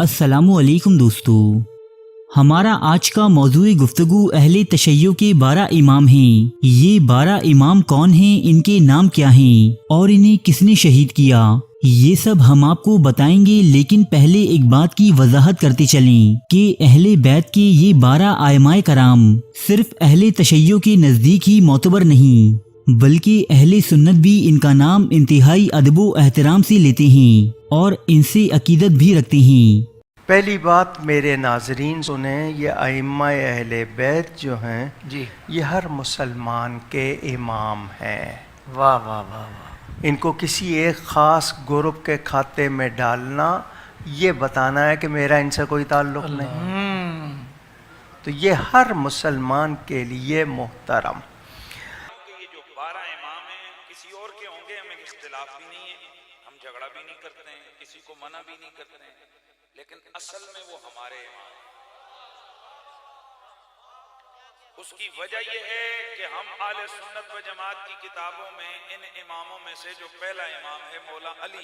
السلام علیکم دوستو، ہمارا آج کا موضوع گفتگو اہل تشیع کے 12 امام ہیں۔ یہ 12 امام کون ہیں، ان کے نام کیا ہیں اور انہیں کس نے شہید کیا، یہ سب ہم آپ کو بتائیں گے۔ لیکن پہلے ایک بات کی وضاحت کرتے چلیں کہ اہل بیت کے یہ 12 ائمہ کرام صرف اہل تشیع کے نزدیک ہی معتبر نہیں، بلکہ اہل سنت بھی ان کا نام انتہائی ادب و احترام سے لیتے ہیں اور ان سے عقیدت بھی رکھتے ہیں۔ پہلی بات میرے ناظرین سنیں، یہ ائمہ اہل بیت جو ہیں یہ ہر مسلمان کے امام ہیں۔ واہ واہ واہ واہ۔ ان کو کسی ایک خاص گروپ کے کھاتے میں ڈالنا، یہ بتانا ہے کہ میرا ان سے کوئی تعلق نہیں، تو یہ ہر مسلمان کے لیے محترم۔ یہ جو 12 امام ہیں کسی اور کے ہوں گے، ہمیں اختلاف بھی نہیں ہے، ہم جھگڑا بھی نہیں کرتے ہیں، کسی کو منع بھی نہیں کرتے ہیں، لیکن اصل میں وہ ہمارے امام ہیں۔ اس کی وجہ یہ ہے کہ ہم اہل سنت و جماعت کی کتابوں میں ان اماموں میں سے جو پہلا امام ہے مولا علی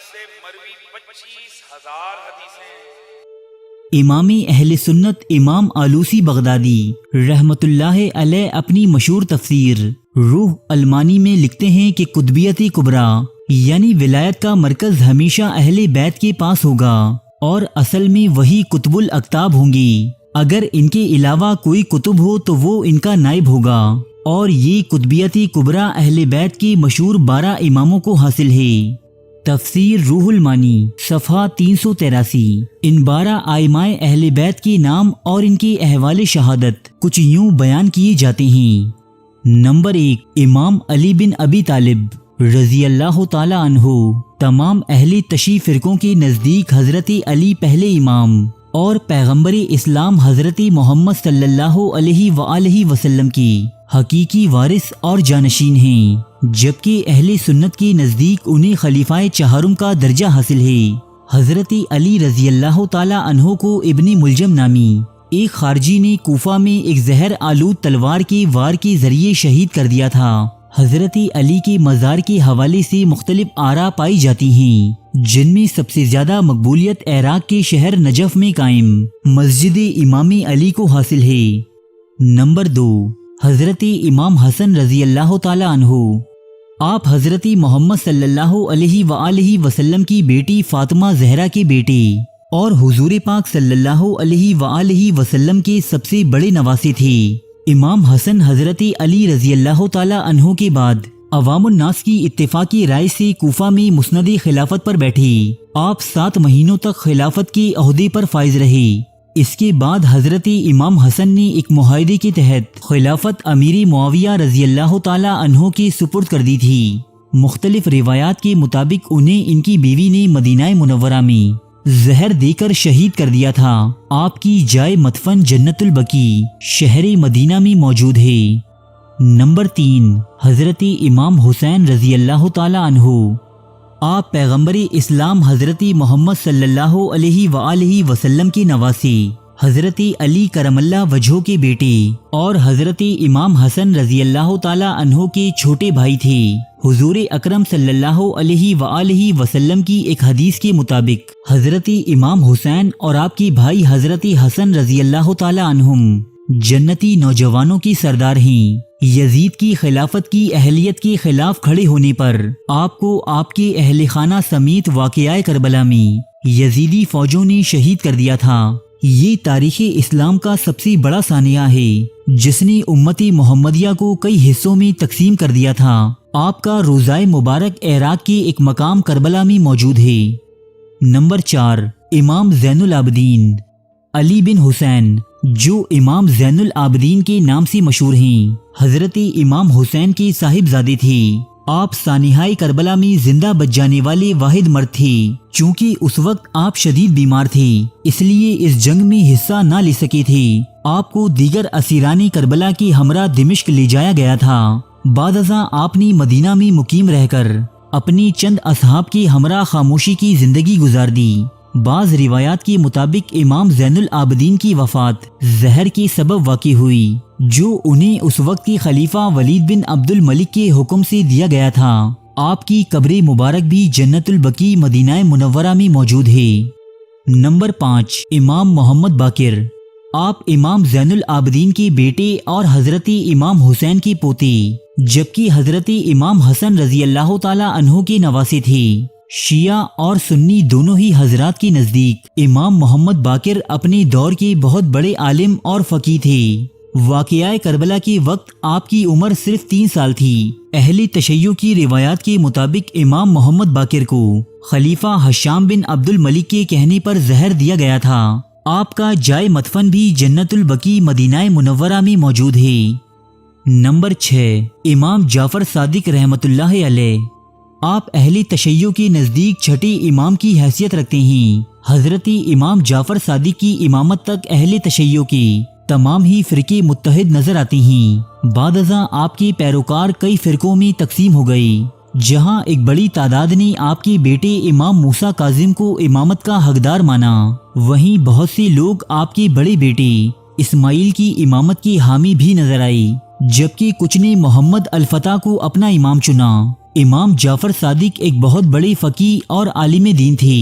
سے مروی 25,000 حدیثیں ہیں۔ امام اہل سنت امام آلوسی بغدادی رحمت اللہ علیہ اپنی مشہور تفسیر روح المانی میں لکھتے ہیں کہ قطبیت کبریٰ یعنی ولایت کا مرکز ہمیشہ اہل بیت کے پاس ہوگا، اور اصل میں وہی قطب الاقطاب ہوں گی۔ اگر ان کے علاوہ کوئی قطب ہو تو وہ ان کا نائب ہوگا، اور یہ قطبیت کبریٰ اہل بیت کے مشہور 12 اماموں کو حاصل ہے۔ تفسیر روح المانی صفحہ 383۔ ان 12 ائمہ اہل بیت کے نام اور ان کے احوال شہادت کچھ یوں بیان کیے جاتے ہیں۔ نمبر 1، امام علی بن ابی طالب رضی اللہ تعالی عنہ۔ تمام اہل تشیع فرقوں کے نزدیک حضرت علی پہلے امام اور پیغمبر اسلام حضرت محمد صلی اللہ علیہ وآلہ وسلم کی حقیقی وارث اور جانشین ہیں، جبکہ اہل سنت کے نزدیک انہیں خلیفہ چہارم کا درجہ حاصل ہے۔ حضرت علی رضی اللہ تعالی عنہ کو ابن ملجم نامی ایک خارجی نے کوفہ میں ایک زہر آلود تلوار کے وار کے ذریعے شہید کر دیا تھا۔ حضرت علی کے مزار کے حوالے سے مختلف آراء پائی جاتی ہیں، جن میں سب سے زیادہ مقبولیت عراق کے شہر نجف میں قائم مسجد امام علی کو حاصل ہے۔ نمبر 2، حضرت امام حسن رضی اللہ تعالی عنہ۔ آپ حضرت محمد صلی اللہ علیہ وآلہ وسلم کی بیٹی فاطمہ زہرا کے بیٹے اور حضور پاک صلی اللہ علیہ وآلہ وسلم کے سب سے بڑے نواسے تھے۔ امام حسن حضرت علی رضی اللہ تعالی عنہ کے بعد عوام الناس کی اتفاقی رائے سے کوفہ میں مسند خلافت پر بیٹھے۔ آپ 7 مہینوں تک خلافت کے عہدے پر فائز رہے۔ اس کے بعد حضرت امام حسن نے ایک معاہدے کے تحت خلافت امیر معاویہ رضی اللہ تعالی عنہ کے سپرد کر دی تھی۔ مختلف روایات کے مطابق انہیں ان کی بیوی نے مدینہ منورہ میں زہر دے کر شہید کر دیا تھا۔ آپ کی جائے مدفن جنت البقیع شہر مدینہ میں موجود ہے۔ نمبر 3، حضرت امام حسین رضی اللہ تعالی عنہ۔ آپ پیغمبر اسلام حضرت محمد صلی اللہ علیہ وآلہ وسلم کے نواسے حضرت علی کرم اللہ وجہہ کے بیٹے اور حضرت امام حسن رضی اللہ تعالی عنہ کے چھوٹے بھائی تھے۔ حضور اکرم صلی اللہ علیہ وآلہ وسلم کی ایک حدیث کے مطابق حضرت امام حسین اور آپ کے بھائی حضرت حسن رضی اللہ تعالی عنہم جنتی نوجوانوں کی سردار ہیں۔ یزید کی خلافت کی اہلیت کے خلاف کھڑے ہونے پر آپ کو آپ کے اہل خانہ سمیت واقعہ کربلا میں یزیدی فوجوں نے شہید کر دیا تھا۔ یہ تاریخ اسلام کا سب سے بڑا سانحہ ہے جس نے امت محمدیہ کو کئی حصوں میں تقسیم کر دیا تھا۔ آپ کا روضہ مبارک عراق کے ایک مقام کربلا میں موجود ہے۔ نمبر 4، امام زین العابدین علی بن حسین، جو امام زین العابدین کے نام سے مشہور ہیں، حضرت امام حسین کے صاحبزادے تھے۔ آپ سانحہ کربلا میں زندہ بچ جانے والے واحد مرد تھے۔ چونکہ اس وقت آپ شدید بیمار تھے، اس لیے اس جنگ میں حصہ نہ لے سکے تھے۔ آپ کو دیگر اسیران کربلا کے ہمراہ دمشق لے جایا گیا تھا۔ بعد ازاں آپ نے مدینہ میں مقیم رہ کر اپنی چند اصحاب کے ہمراہ خاموشی کی زندگی گزار دی۔ بعض روایات کے مطابق امام زین العابدین کی وفات زہر کے سبب واقع ہوئی، جو انہیں اس وقت کے خلیفہ ولید بن عبد الملک کے حکم سے دیا گیا تھا۔ آپ کی قبر مبارک بھی جنت البقیع مدینہ منورہ میں موجود ہے۔ نمبر 5، امام محمد باقر۔ آپ امام زین العابدین کے بیٹے اور حضرت امام حسین کے پوتے جبکہ حضرت امام حسن رضی اللہ تعالی عنہ کے نواسے تھے۔ شیعہ اور سنی دونوں ہی حضرات کے نزدیک امام محمد باقر اپنے دور کے بہت بڑے عالم اور فقیہ تھے۔ واقعہ کربلا کے وقت آپ کی عمر صرف 3 سال تھی۔ اہل تشیع کی روایات کے مطابق امام محمد باقر کو خلیفہ ہشام بن عبد الملک کے کہنے پر زہر دیا گیا تھا۔ آپ کا جائے مدفن بھی جنت البقیع مدینہ منورہ میں موجود ہے۔ نمبر 6، امام جعفر صادق رحمۃ اللہ علیہ۔ آپ اہل تشیع کے نزدیک چھٹے امام کی حیثیت رکھتے ہیں۔ حضرت امام جعفر صادق کی امامت تک اہل تشیع کے تمام ہی فرقے متحد نظر آتے ہیں۔ بعد ازاں آپ کے پیروکار کئی فرقوں میں تقسیم ہو گئے، جہاں ایک بڑی تعداد نے آپ کے بیٹے امام موسیٰ کاظم کو امامت کا حقدار مانا، وہیں بہت سے لوگ آپ کے بڑے بیٹے اسماعیل کی امامت کی حامی بھی نظر آئی، جبکہ کچھ نے محمد الفتح کو اپنا امام چنا۔ امام جعفر صادق ایک بہت بڑے فقیہ اور عالم دین تھے۔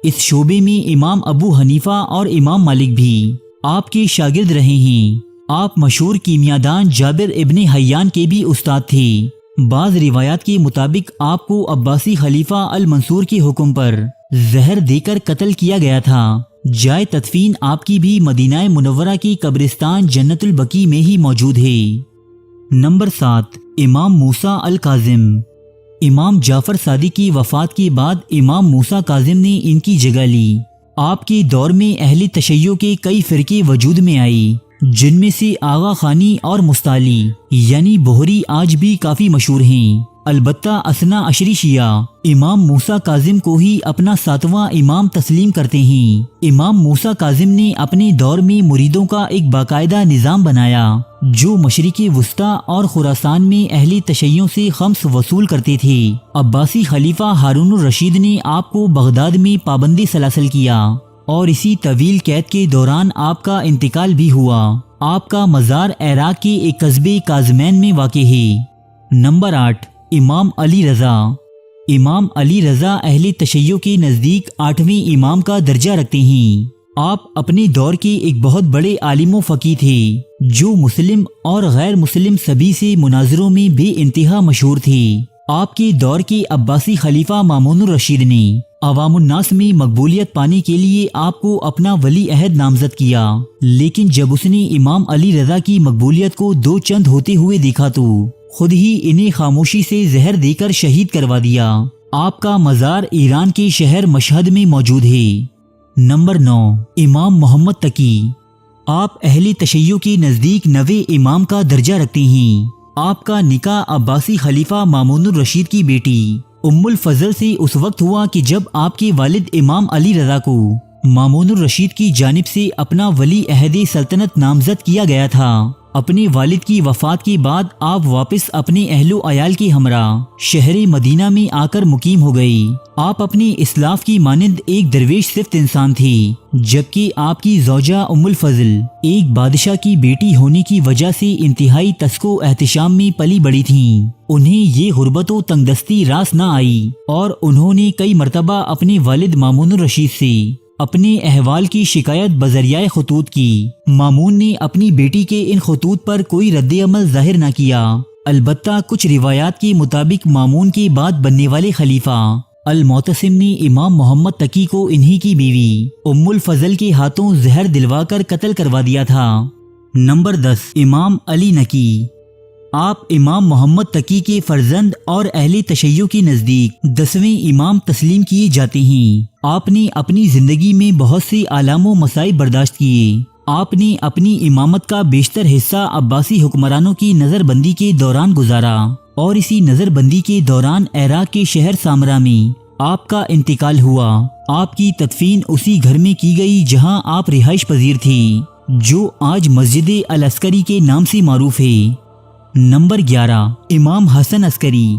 اس شعبے میں امام ابو حنیفہ اور امام مالک بھی آپ کے شاگرد رہے ہیں۔ آپ مشہور کیمیادان جابر ابن حیان کے بھی استاد تھے۔ بعض روایات کے مطابق آپ کو عباسی خلیفہ المنصور کے حکم پر زہر دے کر قتل کیا گیا تھا۔ جائے تدفین آپ کی بھی مدینہ منورہ کی قبرستان جنت البقیع میں ہی موجود ہے۔ نمبر 7، امام موسیٰ الکاظم۔ امام جعفر صادق کی وفات کے بعد امام موسیٰ کاظم نے ان کی جگہ لی۔ آپ کے دور میں اہل تشیع کے کئی فرقے وجود میں آئی، جن میں سے آغا خانی اور مستعلی یعنی بہری آج بھی کافی مشہور ہیں۔ البتہ اثنا عشری شیعہ امام موسیٰ کاظم کو ہی اپنا 7واں امام تسلیم کرتے ہیں۔ امام موسیٰ کاظم نے اپنے دور میں مریدوں کا ایک باقاعدہ نظام بنایا، جو مشرق وسطیٰ اور خراسان میں اہل تشیع سے خمس وصول کرتے تھے۔ عباسی خلیفہ ہارون الرشید نے آپ کو بغداد میں پابند سلاسل کیا، اور اسی طویل قید کے دوران آپ کا انتقال بھی ہوا۔ آپ کا مزار عراق کے ایک قصبے کاظمین میں واقع ہے۔ نمبر 8، امام علی رضا۔ امام علی رضا اہل تشیع کے نزدیک 8ویں امام کا درجہ رکھتے ہیں۔ آپ اپنے دور کے ایک بہت بڑے عالم و فقیہ تھے، جو مسلم اور غیر مسلم سبھی سے مناظروں میں بے انتہا مشہور تھے۔ آپ کے دور کے عباسی خلیفہ مامون الرشید نے عوام الناس میں مقبولیت پانے کے لیے آپ کو اپنا ولی عہد نامزد کیا، لیکن جب اس نے امام علی رضا کی مقبولیت کو 2 چند ہوتے ہوئے دیکھا تو خود ہی انہیں خاموشی سے زہر دے کر شہید کروا دیا۔ آپ کا مزار ایران کے شہر مشہد میں موجود ہے۔ نمبر 9، امام محمد تقی۔ آپ اہل تشیع کے نزدیک 9ویں امام کا درجہ رکھتے ہیں۔ آپ کا نکاح عباسی خلیفہ مامون الرشید کی بیٹی ام الفضل سے اس وقت ہوا کہ جب آپ کے والد امام علی رضا کو مامون الرشید کی جانب سے اپنا ولی عہد سلطنت نامزد کیا گیا تھا۔ اپنے والد کی وفات کے بعد آپ واپس اپنے اہل و عیال کے ہمراہ شہر مدینہ میں آ کر مقیم ہو گئی۔ آپ اپنے اسلاف کی مانند ایک درویش صفت انسان تھی، جبکہ آپ کی زوجہ ام الفضل ایک بادشاہ کی بیٹی ہونے کی وجہ سے انتہائی تسک و احتشام میں پلی بڑی تھیں۔ انہیں یہ غربت و تنگ دستی راس نہ آئی، اور انہوں نے کئی مرتبہ اپنے والد مامون الرشید سے اپنے احوال کی شکایت بذریعہ خطوط کی۔ مامون نے اپنی بیٹی کے ان خطوط پر کوئی رد عمل ظاہر نہ کیا۔ البتہ کچھ روایات کے مطابق مامون کے بعد بننے والے خلیفہ المعتصم نے امام محمد تقی کو انہی کی بیوی ام الفضل کے ہاتھوں زہر دلوا کر قتل کروا دیا تھا۔ نمبر 10، امام علی نقی۔ آپ امام محمد تقی کے فرزند اور اہل تشیع کے نزدیک 10ویں امام تسلیم کیے جاتے ہیں۔ آپ نے اپنی زندگی میں بہت سے آلام و مصائب برداشت کیے۔ آپ نے اپنی امامت کا بیشتر حصہ عباسی حکمرانوں کی نظر بندی کے دوران گزارا، اور اسی نظر بندی کے دوران عراق کے شہر سامرا میں آپ کا انتقال ہوا۔ آپ کی تدفین اسی گھر میں کی گئی جہاں آپ رہائش پذیر تھی، جو آج مسجد العسکری کے نام سے معروف ہے۔ نمبر 11، امام حسن عسکری۔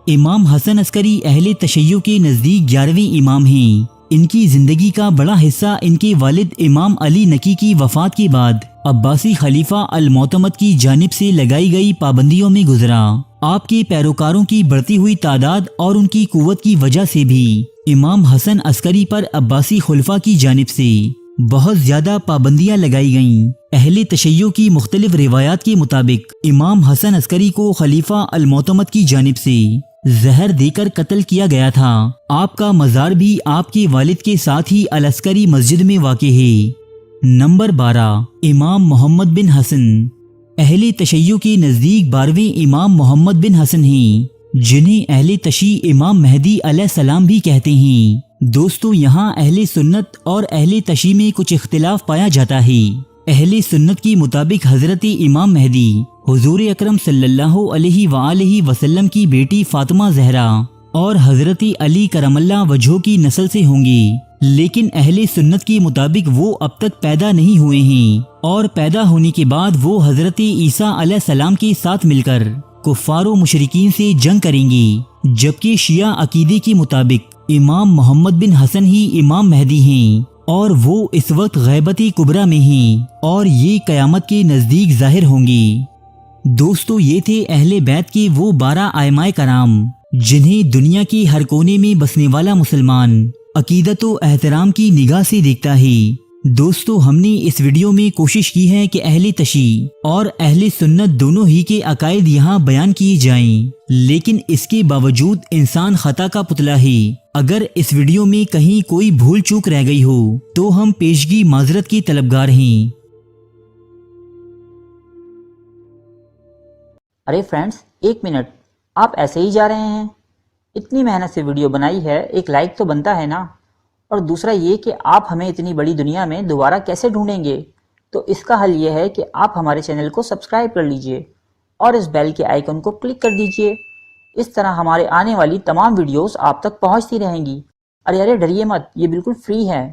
امام حسن عسکری اہل تشیع کے نزدیک 11ویں امام ہیں۔ ان کی زندگی کا بڑا حصہ ان کے والد امام علی نقی کی وفات کے بعد عباسی خلیفہ المعتمد کی جانب سے لگائی گئی پابندیوں میں گزرا۔ آپ کے پیروکاروں کی بڑھتی ہوئی تعداد اور ان کی قوت کی وجہ سے بھی امام حسن عسکری پر عباسی خلفاء کی جانب سے بہت زیادہ پابندیاں لگائی گئیں۔ اہل تشیع کی مختلف روایات کے مطابق امام حسن عسکری کو خلیفہ المعتمد کی جانب سے زہر دے کر قتل کیا گیا تھا۔ آپ کا مزار بھی آپ کے والد کے ساتھ ہی العسکری مسجد میں واقع ہے۔ نمبر 12، امام محمد بن حسن۔ اہل تشیع کے نزدیک 12ویں امام محمد بن حسن ہیں، جنہیں اہل تشیع امام مہدی علیہ السلام بھی کہتے ہیں۔ دوستو، یہاں اہل سنت اور اہل تشیع میں کچھ اختلاف پایا جاتا ہے۔ اہل سنت کے مطابق حضرت امام مہدی حضور اکرم صلی اللہ علیہ وآلہ وسلم کی بیٹی فاطمہ زہرا اور حضرت علی کرم اللہ وجہہ کی نسل سے ہوں گے، لیکن اہل سنت کے مطابق وہ اب تک پیدا نہیں ہوئے ہیں، اور پیدا ہونے کے بعد وہ حضرت عیسیٰ علیہ السلام کے ساتھ مل کر کفار و مشرکین سے جنگ کریں گے۔ جبکہ شیعہ عقیدے کے مطابق امام محمد بن حسن ہی امام مہدی ہیں، اور وہ اس وقت غیبت کبریٰ میں ہیں، اور یہ قیامت کے نزدیک ظاہر ہوں گے۔ دوستو، یہ تھے اہل بیت کے وہ 12 ائمہ کرام جنہیں دنیا کے ہر کونے میں بسنے والا مسلمان عقیدت و احترام کی نگاہ سے دیکھتا ہے۔ دوستو، ہم نے اس ویڈیو میں کوشش کی ہے کہ اہل تشیع اور اہل سنت دونوں ہی کے عقائد یہاں بیان کیے جائیں، لیکن اس کے باوجود انسان خطا کا پتلا ہے۔ اگر اس ویڈیو میں کہیں کوئی بھول چوک رہ گئی ہو تو ہم پیشگی معذرت کے طلبگار ہیں۔ ارے فرینڈز، 1 منٹ، آپ ایسے ہی جا رہے ہیں؟ اتنی محنت سے ویڈیو بنائی ہے، ایک لائک تو بنتا ہے نا؟ اور دوسرا یہ کہ آپ ہمیں اتنی بڑی دنیا میں دوبارہ کیسے ڈھونڈیں گے؟ تو اس کا حل یہ ہے کہ آپ ہمارے چینل کو سبسکرائب کر لیجئے اور اس بیل کے آئیکن کو کلک کر دیجئے۔ اس طرح ہمارے آنے والی تمام ویڈیوز آپ تک پہنچتی رہیں گی۔ ارے ڈریے مت، یہ بالکل فری ہے۔